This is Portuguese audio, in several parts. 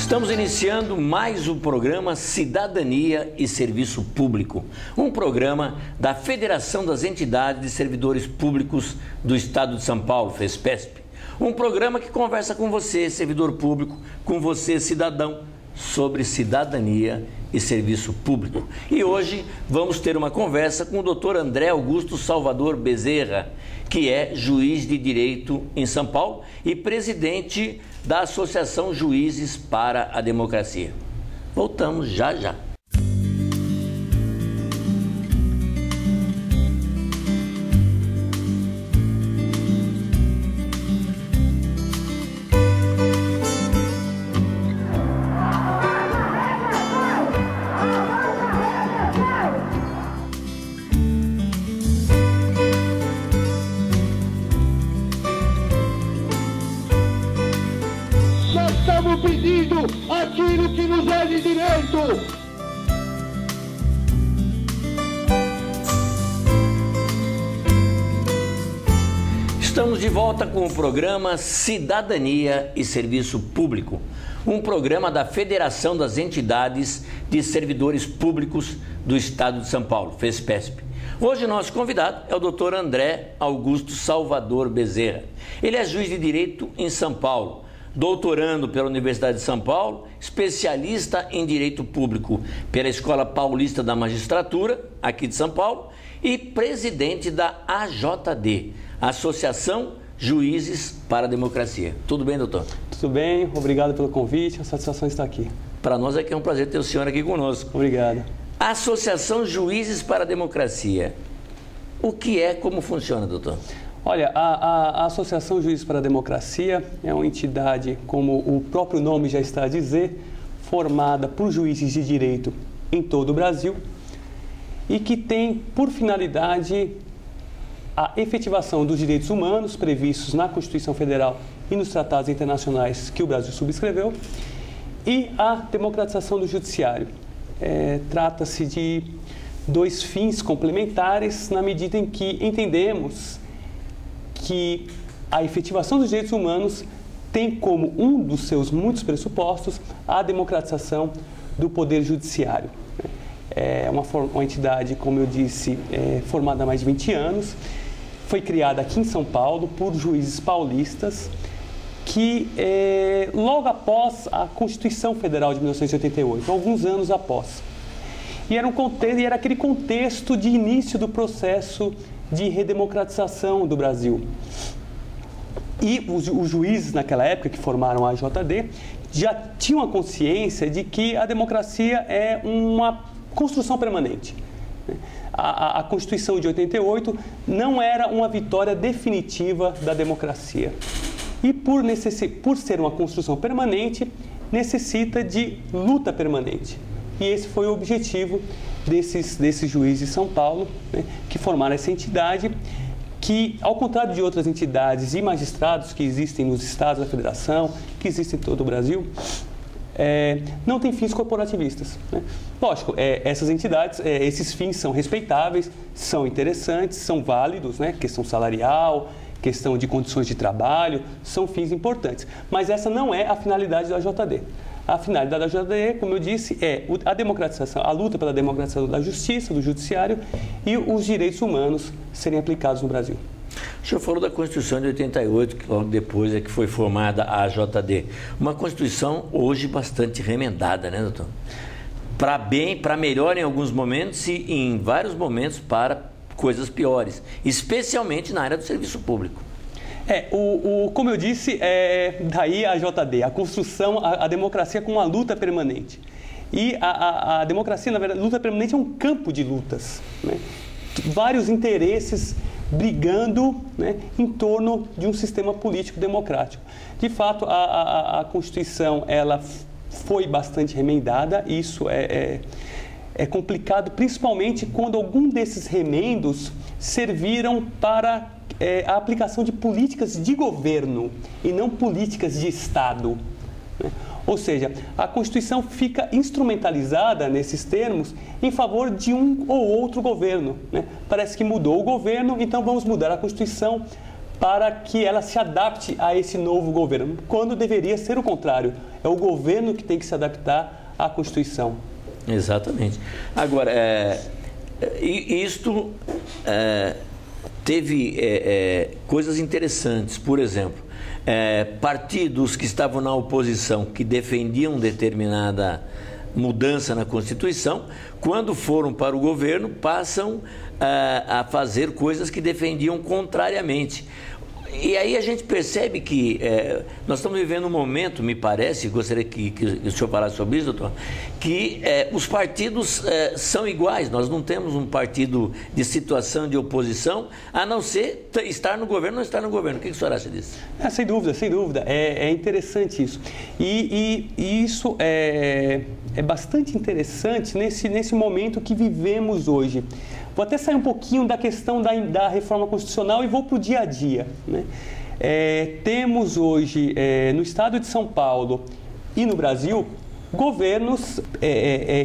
Estamos iniciando mais um programa Cidadania e Serviço Público, um programa da Federação das Entidades de Servidores Públicos do Estado de São Paulo, FESPESP. Um programa que conversa com você, servidor público, com você, cidadão, sobre cidadania e serviço público. E hoje vamos ter uma conversa com o Dr. André Augusto Salvador Bezerra, que é juiz de direito em São Paulo e presidente da Associação Juízes para a Democracia. Voltamos já já. Estamos pedindo aquilo que nos é de direito. Estamos de volta com o programa Cidadania e Serviço Público, um programa da Federação das Entidades de Servidores Públicos do Estado de São Paulo, FESPESP. Hoje nosso convidado é o Dr. André Augusto Salvador Bezerra. Ele é juiz de direito em São Paulo, doutorando pela Universidade de São Paulo, especialista em Direito Público pela Escola Paulista da Magistratura, aqui de São Paulo, e presidente da AJD, Associação Juízes para a Democracia. Tudo bem, doutor? Tudo bem, obrigado pelo convite, a satisfação está aqui. Para nós é um prazer ter o senhor aqui conosco. Obrigado. Associação Juízes para a Democracia. O que é, como funciona, doutor? Olha, a Associação Juízes para a Democracia é uma entidade, como o próprio nome já está a dizer, formada por juízes de direito em todo o Brasil e que tem por finalidade a efetivação dos direitos humanos previstos na Constituição Federal e nos tratados internacionais que o Brasil subscreveu e a democratização do judiciário. Trata-se de dois fins complementares na medida em que entendemos que a efetivação dos direitos humanos tem como um dos seus muitos pressupostos a democratização do poder judiciário. É uma entidade, como eu disse, formada há mais de 20 anos, foi criada aqui em São Paulo por juízes paulistas que, logo após a Constituição Federal de 1988, alguns anos após, e era aquele contexto de início do processo de redemocratização do Brasil. E os juízes naquela época que formaram a AJD já tinham a consciência de que a democracia é uma construção permanente. A Constituição de 88 não era uma vitória definitiva da democracia. E por ser uma construção permanente, necessita de luta permanente. E esse foi o objetivo desses juízes de São Paulo, né, que formaram essa entidade que, ao contrário de outras entidades e magistrados que existem nos estados da federação, que existem em todo o Brasil, não tem fins corporativistas, né? Lógico, essas entidades, esses fins são respeitáveis, são interessantes, são válidos, né? Questão salarial, questão de condições de trabalho, são fins importantes. Mas essa não é a finalidade da AJD. A finalidade da AJD, como eu disse, é a democratização, a luta pela democratização da justiça, do judiciário e os direitos humanos serem aplicados no Brasil. O senhor falou da Constituição de 88, que logo depois é que foi formada a AJD. Uma Constituição hoje bastante remendada, né, doutor? Para bem, para melhor em alguns momentos e em vários momentos para coisas piores, especialmente na área do serviço público. Como eu disse, daí a AJD, a construção, a democracia com uma luta permanente. E a democracia, na verdade, luta permanente é um campo de lutas, né? Vários interesses brigando, né, em torno de um sistema político democrático. De fato, a Constituição ela foi bastante remendada, isso é complicado, principalmente quando algum desses remendos serviram para a aplicação de políticas de governo e não políticas de Estado, né? Ou seja, a Constituição fica instrumentalizada nesses termos em favor de um ou outro governo, né? Parece que mudou o governo, então vamos mudar a Constituição para que ela se adapte a esse novo governo, quando deveria ser o contrário. É o governo que tem que se adaptar à Constituição. Exatamente. Agora, isto teve coisas interessantes. Por exemplo, partidos que estavam na oposição, que defendiam determinada mudança na Constituição, quando foram para o governo, passam a fazer coisas que defendiam contrariamente. E aí a gente percebe que nós estamos vivendo um momento, me parece, gostaria que o senhor falasse sobre isso, doutor, que os partidos são iguais. Nós não temos um partido de situação de oposição, a não ser estar no governo ou não estar no governo. O que o senhor acha disso? Sem dúvida, sem dúvida. É interessante isso. E isso é bastante interessante nesse momento que vivemos hoje. Vou até sair um pouquinho da questão da reforma constitucional e vou para o dia a dia, né? Temos hoje, no estado de São Paulo e no Brasil, governos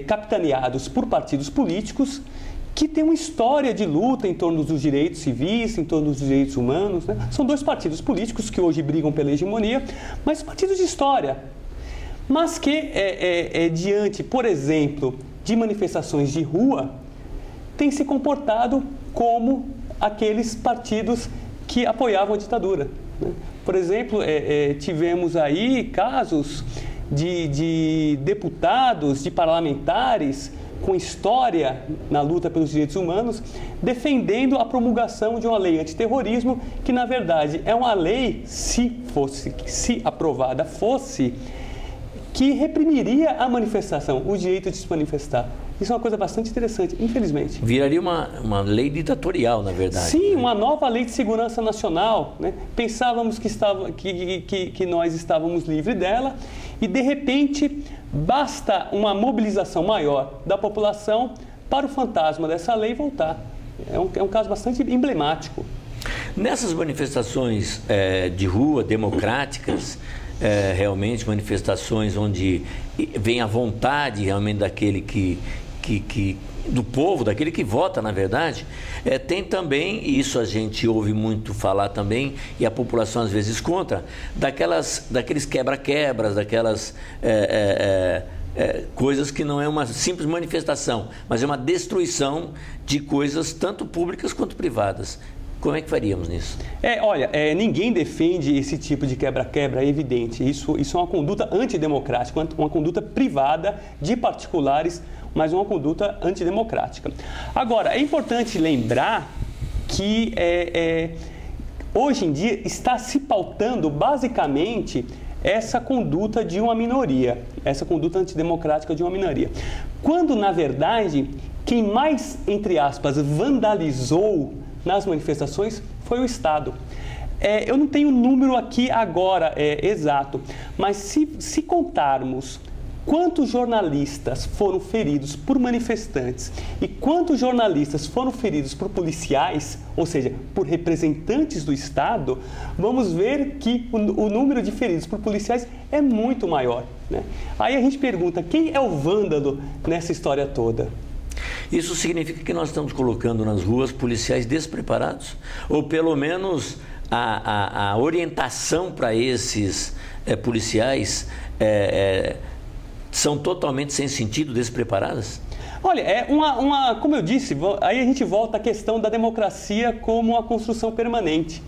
capitaneados por partidos políticos que têm uma história de luta em torno dos direitos civis, em torno dos direitos humanos, né? São dois partidos políticos que hoje brigam pela hegemonia, mas partidos de história, mas que, diante, por exemplo, de manifestações de rua, tem se comportado como aqueles partidos que apoiavam a ditadura, né? Por exemplo, tivemos aí casos de deputados, de parlamentares com história na luta pelos direitos humanos, defendendo a promulgação de uma lei antiterrorismo, que na verdade é uma lei, se aprovada fosse, que reprimiria a manifestação, o direito de se manifestar. Isso é uma coisa bastante interessante, infelizmente. Viraria uma lei ditatorial, na verdade. Sim, uma nova lei de segurança nacional, né? Pensávamos que nós estávamos livres dela e, de repente, basta uma mobilização maior da população para o fantasma dessa lei voltar. É um caso bastante emblemático. Nessas manifestações de rua, democráticas, realmente manifestações onde vem a vontade realmente daquele do povo, daquele que vota, na verdade, tem também, e isso a gente ouve muito falar também, e a população às vezes contra, daqueles quebra-quebras, daquelas coisas que não é uma simples manifestação, mas é uma destruição de coisas tanto públicas quanto privadas. Como é que faríamos nisso? Olha, ninguém defende esse tipo de quebra-quebra, é evidente. Isso é uma conduta antidemocrática, uma conduta privada de particulares, mas uma conduta antidemocrática. Agora, é importante lembrar que hoje em dia está se pautando basicamente essa conduta de uma minoria, essa conduta antidemocrática de uma minoria. Quando, na verdade, quem mais, entre aspas, vandalizou nas manifestações foi o Estado. Eu não tenho o número aqui agora exato, mas se contarmos quantos jornalistas foram feridos por manifestantes e quantos jornalistas foram feridos por policiais, ou seja, por representantes do Estado, vamos ver que o número de feridos por policiais é muito maior, né? Aí a gente pergunta, quem é o vândalo nessa história toda? Isso significa que nós estamos colocando nas ruas policiais despreparados? Ou pelo menos a orientação para esses policiais são totalmente sem sentido, despreparadas? Olha, como eu disse, aí a gente volta à questão da democracia como uma construção permanente.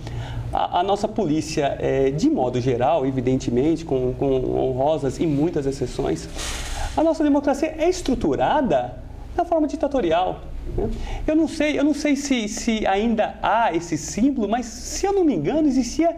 A nossa polícia, de modo geral, evidentemente, com honrosas e muitas exceções, a nossa democracia é estruturada da forma ditatorial, né? Eu não sei se ainda há esse símbolo, mas, se eu não me engano, existia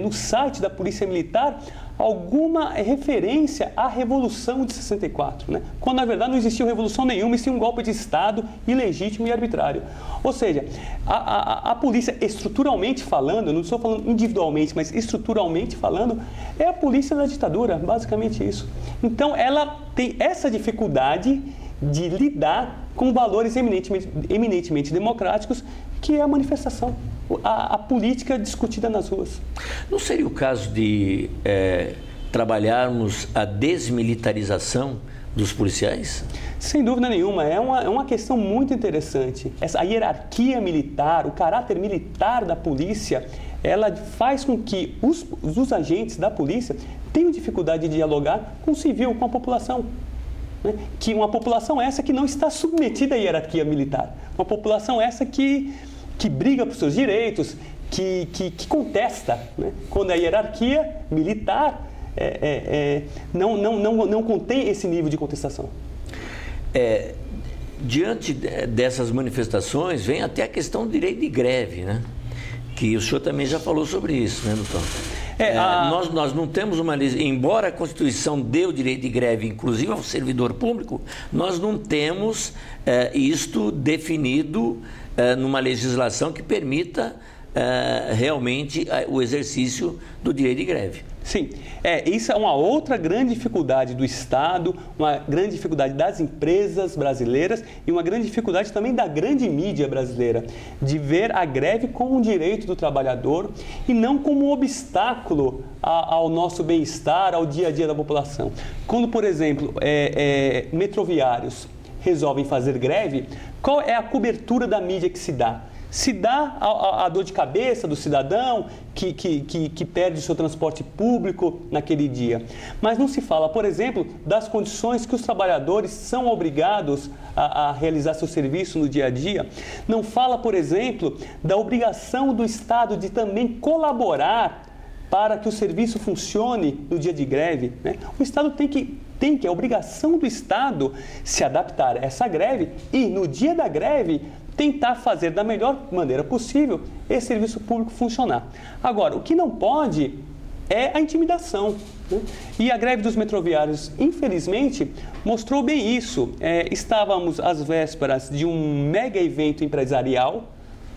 no site da Polícia Militar alguma referência à Revolução de 64, né? Quando, na verdade, não existiu revolução nenhuma, existia um golpe de Estado ilegítimo e arbitrário. Ou seja, a polícia, estruturalmente falando, eu não estou falando individualmente, mas estruturalmente falando, é a polícia da ditadura, basicamente isso. Então, ela tem essa dificuldade de lidar com valores eminentemente democráticos, que é a manifestação, a política discutida nas ruas. Não seria o caso de trabalharmos a desmilitarização dos policiais? Sem dúvida nenhuma, é uma questão muito interessante. A hierarquia militar, o caráter militar da polícia, ela faz com que os agentes da polícia tenham dificuldade de dialogar com o civil, com a população. Né? Que uma população essa que não está submetida à hierarquia militar. Uma população essa que briga por seus direitos, que contesta, né? Quando a hierarquia militar não contém esse nível de contestação. Diante dessas manifestações, vem até a questão do direito de greve, né? Que o senhor também já falou sobre isso, né, doutor? Nós não temos uma lei, embora a Constituição dê o direito de greve, inclusive ao servidor público, nós não temos isto definido numa legislação que permita realmente o exercício do direito de greve. Sim, isso é uma outra grande dificuldade do Estado, uma grande dificuldade das empresas brasileiras e uma grande dificuldade também da grande mídia brasileira, de ver a greve como um direito do trabalhador e não como um obstáculo ao nosso bem-estar, ao dia a dia da população. Quando, por exemplo, metroviários resolvem fazer greve, qual é a cobertura da mídia que se dá? Se dá a dor de cabeça do cidadão que perde o seu transporte público naquele dia. Mas não se fala, por exemplo, das condições que os trabalhadores são obrigados a realizar seu serviço no dia a dia. Não fala, por exemplo, da obrigação do Estado de também colaborar para que o serviço funcione no dia de greve, né? O Estado é a obrigação do Estado se adaptar a essa greve e, no dia da greve, tentar fazer da melhor maneira possível esse serviço público funcionar. Agora, o que não pode é a intimidação, né? E a greve dos metroviários, infelizmente, mostrou bem isso. Estávamos às vésperas de um mega evento empresarial,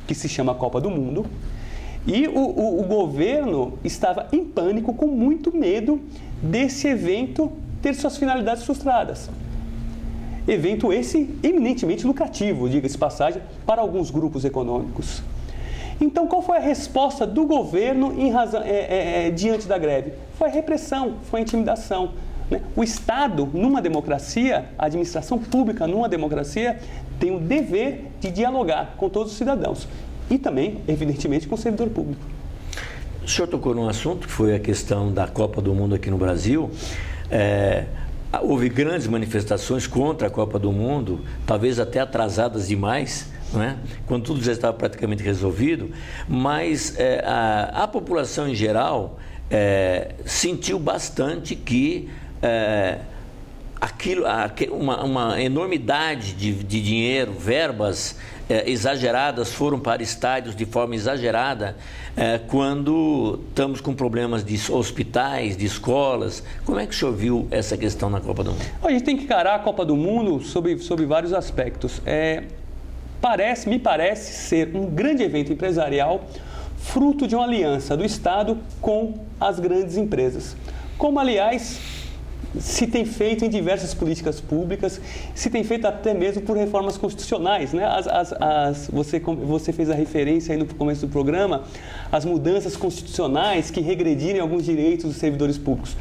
que se chama Copa do Mundo, e o governo estava em pânico, com muito medo desse evento ter suas finalidades frustradas. Evento esse eminentemente lucrativo, diga-se passagem, para alguns grupos econômicos. Então, qual foi a resposta do governo diante da greve? Foi a repressão, foi a intimidação, né? O Estado, numa democracia, a administração pública numa democracia, tem o dever de dialogar com todos os cidadãos e também, evidentemente, com o servidor público. O senhor tocou num assunto que foi a questão da Copa do Mundo aqui no Brasil. Houve grandes manifestações contra a Copa do Mundo, talvez até atrasadas demais, não é? Quando tudo já estava praticamente resolvido, mas a população em geral sentiu bastante que uma enormidade de dinheiro, verbas exageradas foram para estádios de forma exagerada quando estamos com problemas de hospitais, de escolas. Como é que o senhor viu essa questão na Copa do Mundo? A gente tem que encarar a Copa do Mundo sobre vários aspectos. Me parece ser um grande evento empresarial fruto de uma aliança do Estado com as grandes empresas. Como, aliás, se tem feito em diversas políticas públicas, se tem feito até mesmo por reformas constitucionais, né? Você fez a referência aí no começo do programa, as mudanças constitucionais que regredirem alguns direitos dos servidores públicos.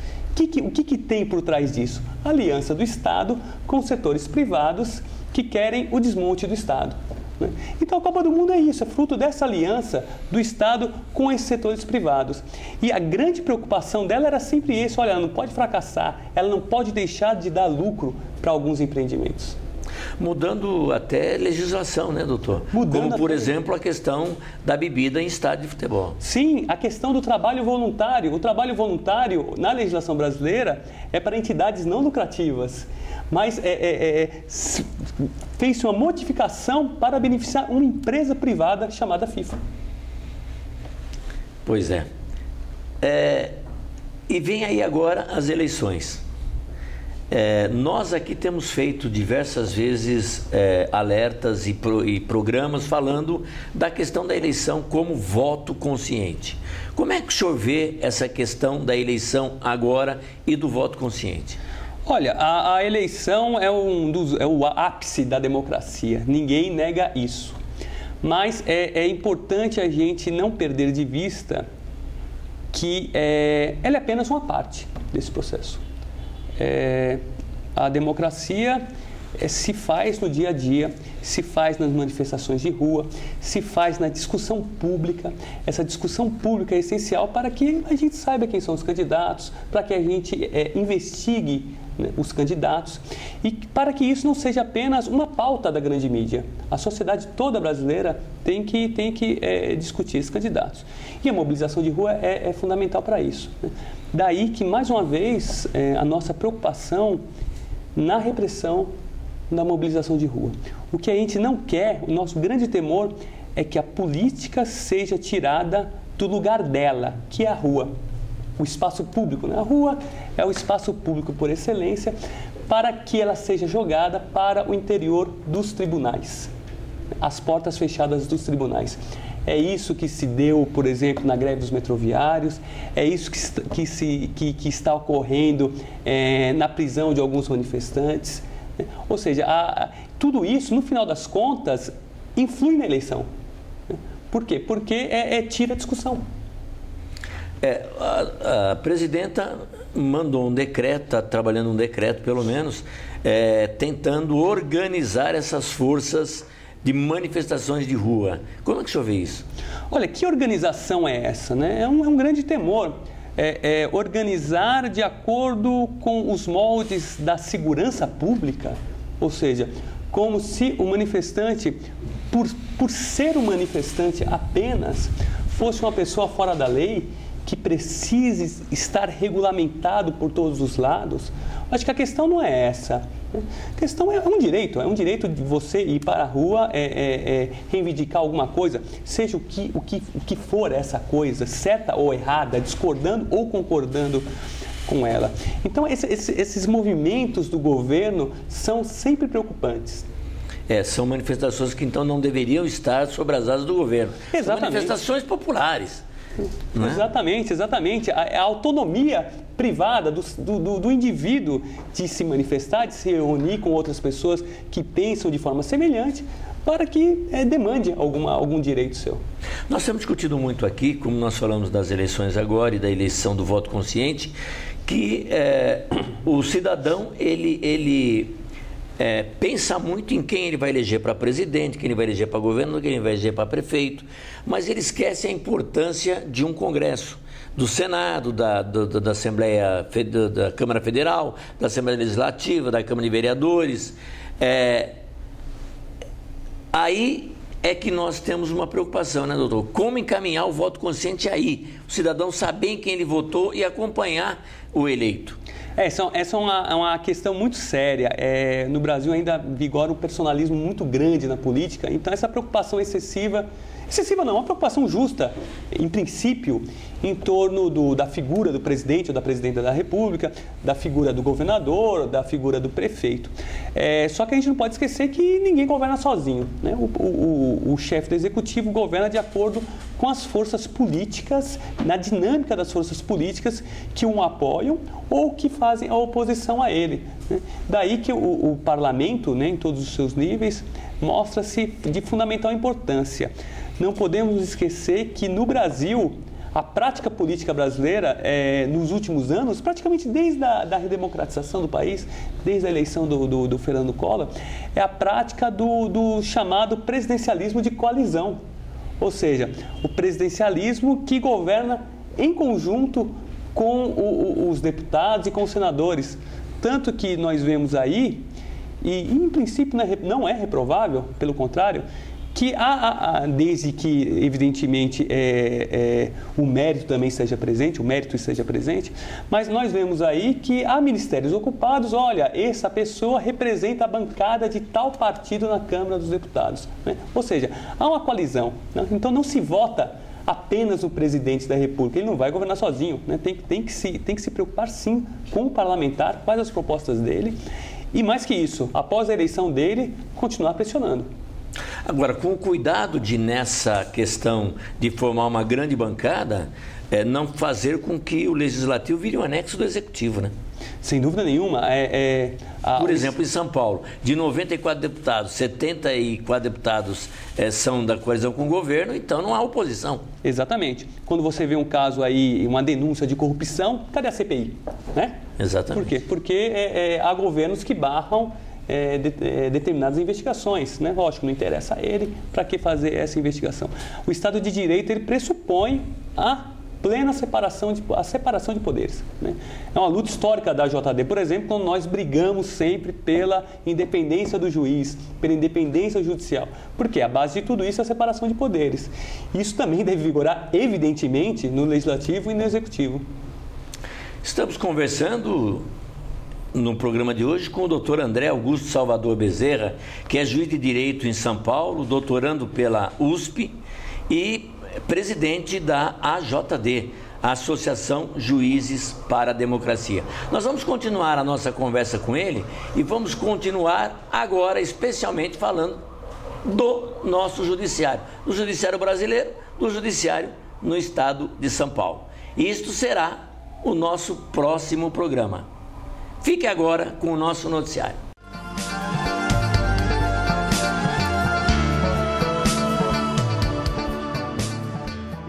O que tem por trás disso? A aliança do Estado com setores privados que querem o desmonte do Estado. Então a Copa do Mundo é isso, é fruto dessa aliança do Estado com esses setores privados. E a grande preocupação dela era sempre isso: olha, ela não pode fracassar, ela não pode deixar de dar lucro para alguns empreendimentos. Mudando até legislação, né, doutor? Como, por exemplo, a questão da bebida em estádio de futebol. Sim, a questão do trabalho voluntário. O trabalho voluntário, na legislação brasileira, é para entidades não lucrativas. Mas fez-se uma modificação para beneficiar uma empresa privada chamada FIFA. Pois é. E vem aí agora as eleições. Nós aqui temos feito diversas vezes alertas e programas falando da questão da eleição como voto consciente. Como é que o senhor vê essa questão da eleição agora e do voto consciente? Olha, a eleição é o ápice da democracia, ninguém nega isso. Mas é importante a gente não perder de vista que ela é apenas uma parte desse processo. A democracia se faz no dia a dia, se faz nas manifestações de rua, se faz na discussão pública. Essa discussão pública é essencial para que a gente saiba quem são os candidatos, para que a gente investigue, né, os candidatos, e para que isso não seja apenas uma pauta da grande mídia. A sociedade toda brasileira tem que discutir esses candidatos. E a mobilização de rua é fundamental para isso, né? Daí que, mais uma vez, a nossa preocupação na repressão da mobilização de rua. O que a gente não quer, o nosso grande temor, é que a política seja tirada do lugar dela, que é a rua, o espaço público, né? A rua é o espaço público por excelência, para que ela seja jogada para o interior dos tribunais, as portas fechadas dos tribunais. É isso que se deu, por exemplo, na greve dos metroviários, é isso que está ocorrendo na prisão de alguns manifestantes. Ou seja, tudo isso, no final das contas, influi na eleição. Por quê? Porque tira a discussão. A presidenta mandou um decreto, está trabalhando um decreto, pelo menos, tentando organizar essas forças de manifestações de rua. Como é que o senhor vê isso? Olha, que organização é essa, né? É um grande temor. Organizar de acordo com os moldes da segurança pública, ou seja, como se o manifestante, por ser um manifestante apenas, fosse uma pessoa fora da lei, que precise estar regulamentado por todos os lados. Acho que a questão não é essa. A questão é um direito de você ir para a rua, reivindicar alguma coisa, seja o que for essa coisa, certa ou errada, discordando ou concordando com ela. Então, esses movimentos do governo são sempre preocupantes. São manifestações que então não deveriam estar sob as asas do governo. Exatamente. São manifestações populares. Não é? Exatamente. A autonomia privada do indivíduo de se manifestar, de se reunir com outras pessoas que pensam de forma semelhante, para que demande algum direito seu. Nós temos discutido muito aqui, como nós falamos das eleições agora e da eleição do voto consciente, que o cidadão, ele pensa muito em quem ele vai eleger para presidente, quem ele vai eleger para governador, quem ele vai eleger para prefeito, mas ele esquece a importância de um Congresso, do Senado, da Assembleia, da Câmara Federal, da Assembleia Legislativa, da Câmara de Vereadores. Aí é que nós temos uma preocupação, né, doutor? Como encaminhar o voto consciente aí? O cidadão saber em quem ele votou e acompanhar o eleito. Essa é uma questão muito séria. No Brasil ainda vigora um personalismo muito grande na política, então essa preocupação excessiva não, uma preocupação justa, em princípio, em torno da figura do presidente ou da presidenta da República, da figura do governador, da figura do prefeito. Só que a gente não pode esquecer que ninguém governa sozinho, né? O chefe do executivo governa de acordo com as forças políticas, na dinâmica das forças políticas que o apoiam ou que fazem a oposição a ele, né? Daí que o parlamento, né, em todos os seus níveis, mostra-se de fundamental importância. Não podemos esquecer que no Brasil, a prática política brasileira, nos últimos anos, praticamente desde a redemocratização do país, desde a eleição do Fernando Collor, é a prática do chamado presidencialismo de coalizão. Ou seja, o presidencialismo que governa em conjunto com os deputados e com os senadores. Tanto que nós vemos aí, e em princípio não é reprovável, pelo contrário, que desde que, evidentemente, o mérito também esteja presente, mas nós vemos aí que há ministérios ocupados, olha, essa pessoa representa a bancada de tal partido na Câmara dos Deputados, né? Ou seja, há uma coalizão, né? Então não se vota apenas o presidente da República, ele não vai governar sozinho, né? Tem que se preocupar sim com o parlamentar, quais as propostas dele, e mais que isso, após a eleição dele, continuar pressionando. Agora, com o cuidado de, nessa questão de formar uma grande bancada, não fazer com que o Legislativo vire um anexo do Executivo, né? Sem dúvida nenhuma. Por exemplo, em São Paulo, de 94 deputados, 74 deputados são da coalizão com o governo, então não há oposição. Exatamente. Quando você vê um caso aí, uma denúncia de corrupção, cadê a CPI? Né? Exatamente. Por quê? Porque há governos que barram determinadas investigações, né? Lógico, não interessa a ele para que fazer essa investigação. O Estado de Direito, ele pressupõe a plena separação de poderes, né? É uma luta histórica da JD, por exemplo, quando nós brigamos sempre pela independência do juiz, pela independência judicial, porque a base de tudo isso é a separação de poderes. Isso também deve vigorar, evidentemente, no Legislativo e no Executivo. Estamos conversando no programa de hoje com o Dr. André Augusto Salvador Bezerra, que é juiz de direito em São Paulo, doutorando pela USP e presidente da AJD, a Associação Juízes para a Democracia. Nós vamos continuar a nossa conversa com ele e vamos continuar agora especialmente falando do nosso judiciário, do judiciário brasileiro, do judiciário no estado de São Paulo. E isto será o nosso próximo programa. Fique agora com o nosso noticiário.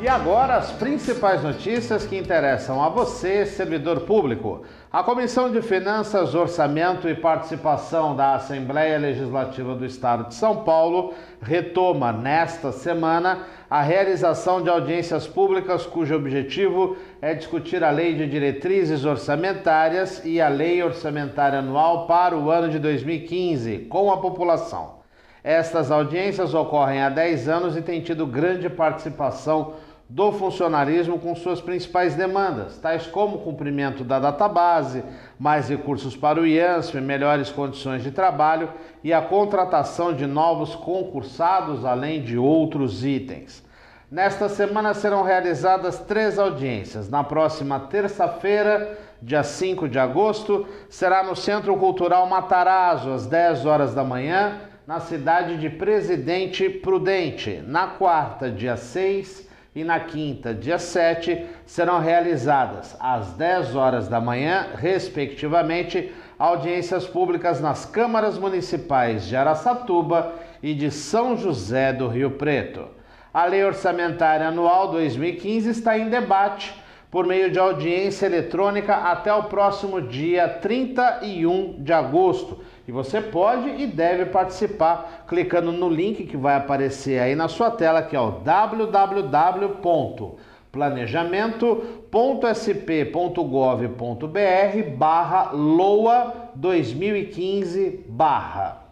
E agora as principais notícias que interessam a você, servidor público. A Comissão de Finanças, Orçamento e Participação da Assembleia Legislativa do Estado de São Paulo retoma nesta semana a realização de audiências públicas cujo objetivo é discutir a Lei de Diretrizes Orçamentárias e a Lei Orçamentária Anual para o ano de 2015 com a população. Estas audiências ocorrem há 10 anos e têm tido grande participação do funcionalismo com suas principais demandas, tais como o cumprimento da database, mais recursos para o IANSP, melhores condições de trabalho e a contratação de novos concursados, além de outros itens. Nesta semana serão realizadas 3 audiências. Na próxima terça-feira, dia 5 de agosto, será no Centro Cultural Matarazzo, às 10 horas da manhã, na cidade de Presidente Prudente. Na quarta, dia 6, e na quinta, dia 7, serão realizadas às 10 horas da manhã, respectivamente, audiências públicas nas câmaras municipais de Araçatuba e de São José do Rio Preto. A Lei Orçamentária Anual 2015 está em debate por meio de audiência eletrônica até o próximo dia 31 de agosto. E você pode e deve participar clicando no link que vai aparecer aí na sua tela, que é o www.planejamento.sp.gov.br/LOA2015/.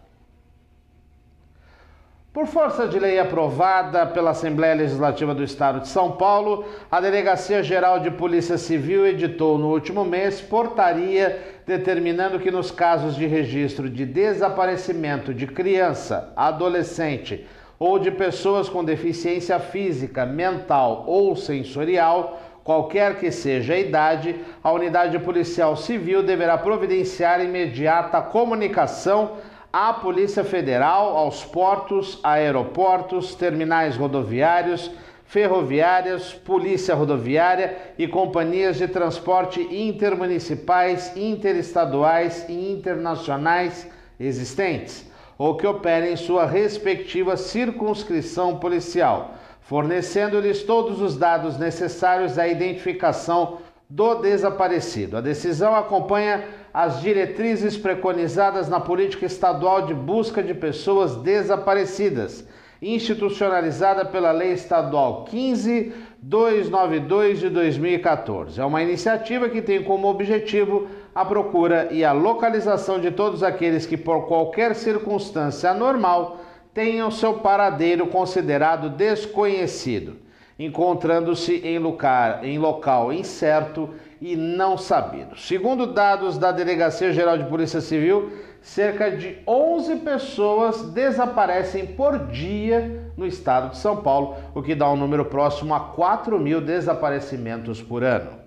Por força de lei aprovada pela Assembleia Legislativa do Estado de São Paulo, a Delegacia Geral de Polícia Civil editou no último mês portaria determinando que nos casos de registro de desaparecimento de criança, adolescente ou de pessoas com deficiência física, mental ou sensorial, qualquer que seja a idade, a unidade policial civil deverá providenciar imediata comunicação à Polícia Federal, aos portos, aeroportos, terminais rodoviários, ferroviárias, Polícia Rodoviária e companhias de transporte intermunicipais, interestaduais e internacionais existentes, ou que operem em sua respectiva circunscrição policial, fornecendo-lhes todos os dados necessários à identificação do desaparecido. A decisão acompanha as diretrizes preconizadas na Política Estadual de Busca de Pessoas Desaparecidas, institucionalizada pela Lei Estadual 15.292 de 2014. É uma iniciativa que tem como objetivo a procura e a localização de todos aqueles que, por qualquer circunstância anormal, tenham seu paradeiro considerado desconhecido, encontrando-se em local incerto e não sabido. Segundo dados da Delegacia Geral de Polícia Civil, cerca de 11 pessoas desaparecem por dia no estado de São Paulo, o que dá um número próximo a 4.000 desaparecimentos por ano.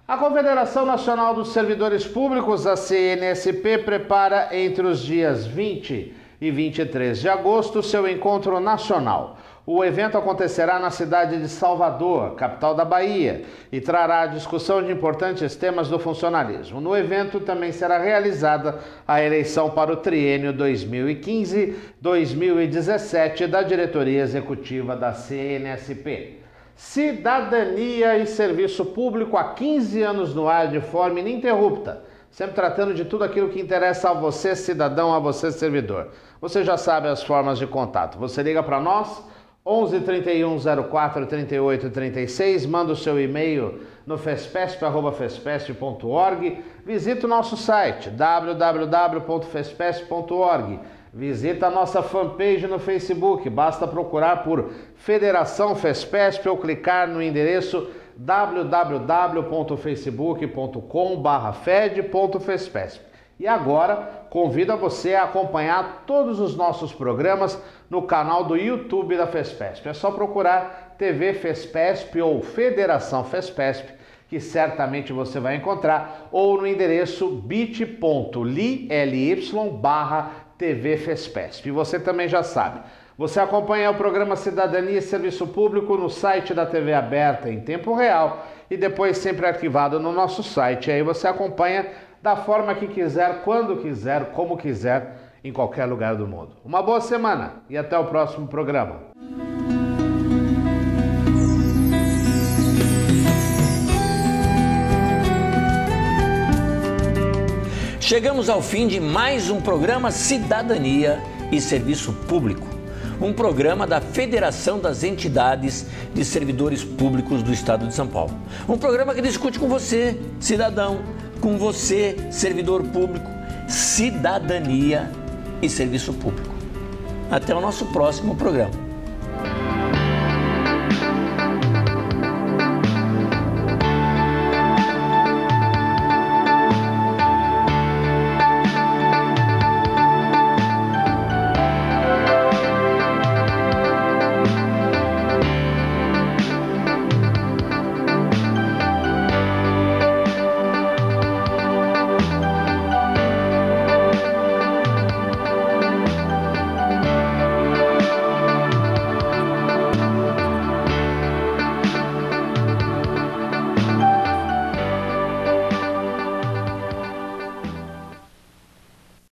A Confederação Nacional dos Servidores Públicos, a CNSP, prepara entre os dias 20 e 23 de agosto seu encontro nacional. O evento acontecerá na cidade de Salvador, capital da Bahia, e trará a discussão de importantes temas do funcionalismo. No evento também será realizada a eleição para o triênio 2015-2017 da diretoria executiva da CNSP. Cidadania e Serviço Público, há 15 anos no ar de forma ininterrupta, sempre tratando de tudo aquilo que interessa a você, cidadão, a você, servidor. Você já sabe as formas de contato. Você liga para nós, 11 31 04 38 36, manda o seu e-mail no fespesp@fespesp.org, visita o nosso site www.fespesp.org, visita a nossa fanpage no Facebook, basta procurar por Federação Fespesp ou clicar no endereço www.facebook.com/fed.fespesp. E agora, convido a você a acompanhar todos os nossos programas no canal do YouTube da Fespesp. É só procurar TV Fespesp ou Federação Fespesp, que certamente você vai encontrar, ou no endereço bit.ly/TV Fespesp. E você também já sabe, você acompanha o programa Cidadania e Serviço Público no site da TV aberta em tempo real e depois sempre arquivado no nosso site. E aí você acompanha da forma que quiser, quando quiser, como quiser, em qualquer lugar do mundo. Uma boa semana e até o próximo programa. Chegamos ao fim de mais um programa Cidadania e Serviço Público, um programa da Federação das Entidades de Servidores Públicos do Estado de São Paulo. Um programa que discute com você, cidadão, com você, servidor público, cidadania e serviço público. Até o nosso próximo programa.